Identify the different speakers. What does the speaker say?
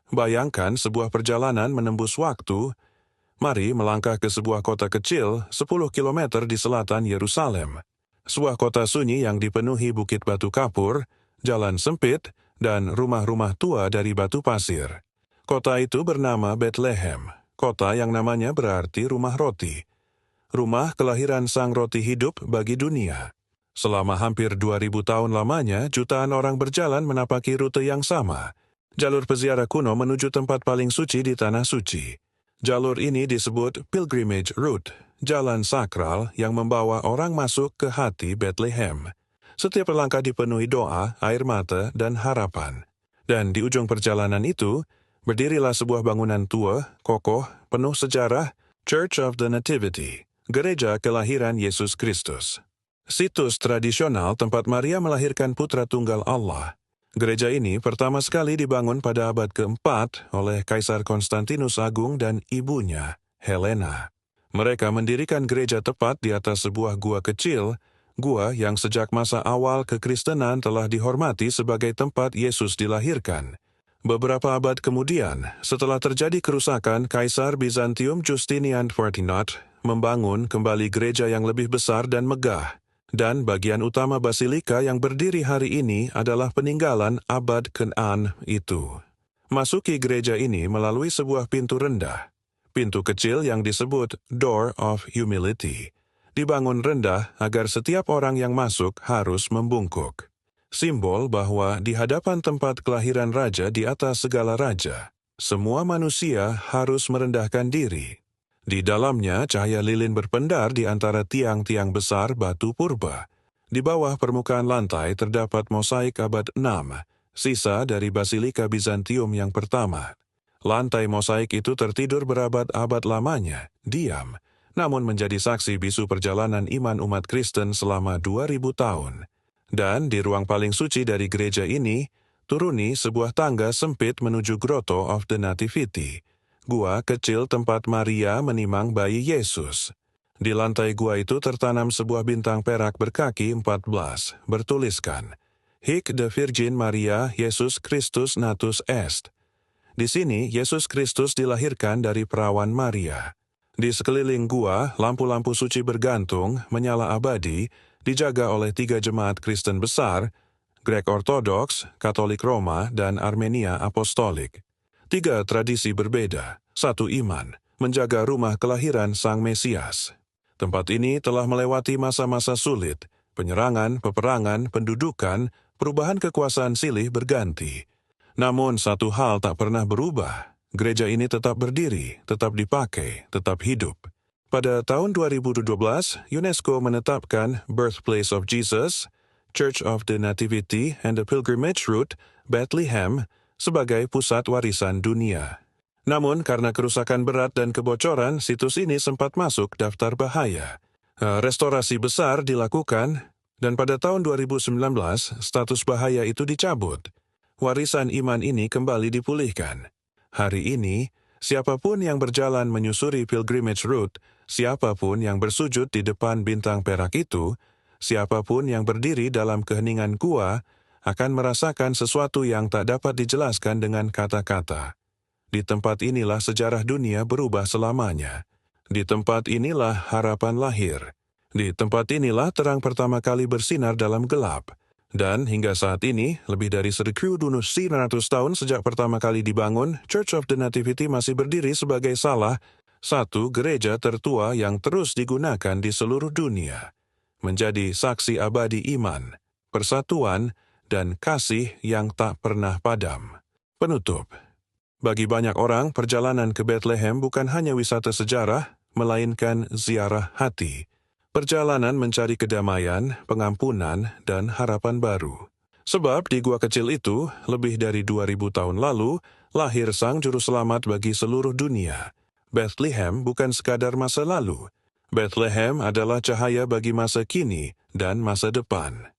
Speaker 1: Bayangkan sebuah perjalanan menembus waktu. Mari melangkah ke sebuah kota kecil 10 kilometer di selatan Yerusalem. Sebuah kota sunyi yang dipenuhi bukit batu kapur, jalan sempit, dan rumah-rumah tua dari batu pasir. Kota itu bernama Bethlehem, kota yang namanya berarti rumah roti. Rumah kelahiran sang roti hidup bagi dunia. Selama hampir 2000 tahun lamanya, jutaan orang berjalan menapaki rute yang sama. Jalur peziarah kuno menuju tempat paling suci di Tanah Suci. Jalur ini disebut Pilgrimage Route, jalan sakral yang membawa orang masuk ke hati Bethlehem. Setiap langkah dipenuhi doa, air mata, dan harapan. Dan di ujung perjalanan itu, berdirilah sebuah bangunan tua, kokoh, penuh sejarah, Church of the Nativity, Gereja Kelahiran Yesus Kristus. Situs tradisional tempat Maria melahirkan putra tunggal Allah. Gereja ini pertama sekali dibangun pada abad keempat oleh Kaisar Konstantinus Agung dan ibunya, Helena. Mereka mendirikan gereja tepat di atas sebuah gua kecil, gua yang sejak masa awal kekristenan telah dihormati sebagai tempat Yesus dilahirkan. Beberapa abad kemudian, setelah terjadi kerusakan, Kaisar Bizantium Justinian IV membangun kembali gereja yang lebih besar dan megah. Dan bagian utama basilika yang berdiri hari ini adalah peninggalan abad ke-6 itu. Masuki gereja ini melalui sebuah pintu rendah. Pintu kecil yang disebut Door of Humility. Dibangun rendah agar setiap orang yang masuk harus membungkuk. Simbol bahwa di hadapan tempat kelahiran raja di atas segala raja, semua manusia harus merendahkan diri. Di dalamnya cahaya lilin berpendar di antara tiang-tiang besar batu purba. Di bawah permukaan lantai terdapat mosaik abad 6, sisa dari Basilika Bizantium yang pertama. Lantai mosaik itu tertidur berabad-abad lamanya, diam, namun menjadi saksi bisu perjalanan iman umat Kristen selama 2000 tahun. Dan di ruang paling suci dari gereja ini, turuni sebuah tangga sempit menuju Grotto of the Nativity, gua kecil tempat Maria menimang bayi Yesus. Di lantai gua itu tertanam sebuah bintang perak berkaki 14, bertuliskan, Hic de Virgin Maria Jesus Christus natus est. Di sini, Yesus Kristus dilahirkan dari perawan Maria. Di sekeliling gua, lampu-lampu suci bergantung, menyala abadi, dijaga oleh 3 jemaat Kristen besar, Grek Ortodoks, Katolik Roma, dan Armenia Apostolik. 3 tradisi berbeda, 1 iman, menjaga rumah kelahiran Sang Mesias. Tempat ini telah melewati masa-masa sulit, penyerangan, peperangan, pendudukan, perubahan kekuasaan silih berganti. Namun satu hal tak pernah berubah, gereja ini tetap berdiri, tetap dipakai, tetap hidup. Pada tahun 2012, UNESCO menetapkan Birthplace of Jesus, Church of the Nativity and the Pilgrimage Route, Bethlehem, sebagai pusat warisan dunia. Namun karena kerusakan berat dan kebocoran, situs ini sempat masuk daftar bahaya. Restorasi besar dilakukan, dan pada tahun 2019, status bahaya itu dicabut. Warisan iman ini kembali dipulihkan. Hari ini, siapapun yang berjalan menyusuri Pilgrimage Route, siapapun yang bersujud di depan bintang perak itu, siapapun yang berdiri dalam keheningan gua, akan merasakan sesuatu yang tak dapat dijelaskan dengan kata-kata. Di tempat inilah sejarah dunia berubah selamanya. Di tempat inilah harapan lahir. Di tempat inilah terang pertama kali bersinar dalam gelap. Dan hingga saat ini, lebih dari 1900 tahun sejak pertama kali dibangun, Church of the Nativity masih berdiri sebagai salah satu gereja tertua yang terus digunakan di seluruh dunia. Menjadi saksi abadi iman, persatuan, dan kasih yang tak pernah padam. Penutup. Bagi banyak orang, perjalanan ke Bethlehem bukan hanya wisata sejarah, melainkan ziarah hati. Perjalanan mencari kedamaian, pengampunan, dan harapan baru. Sebab di gua kecil itu, lebih dari 2000 tahun lalu, lahir Sang Juru Selamat bagi seluruh dunia. Bethlehem bukan sekadar masa lalu. Bethlehem adalah cahaya bagi masa kini dan masa depan.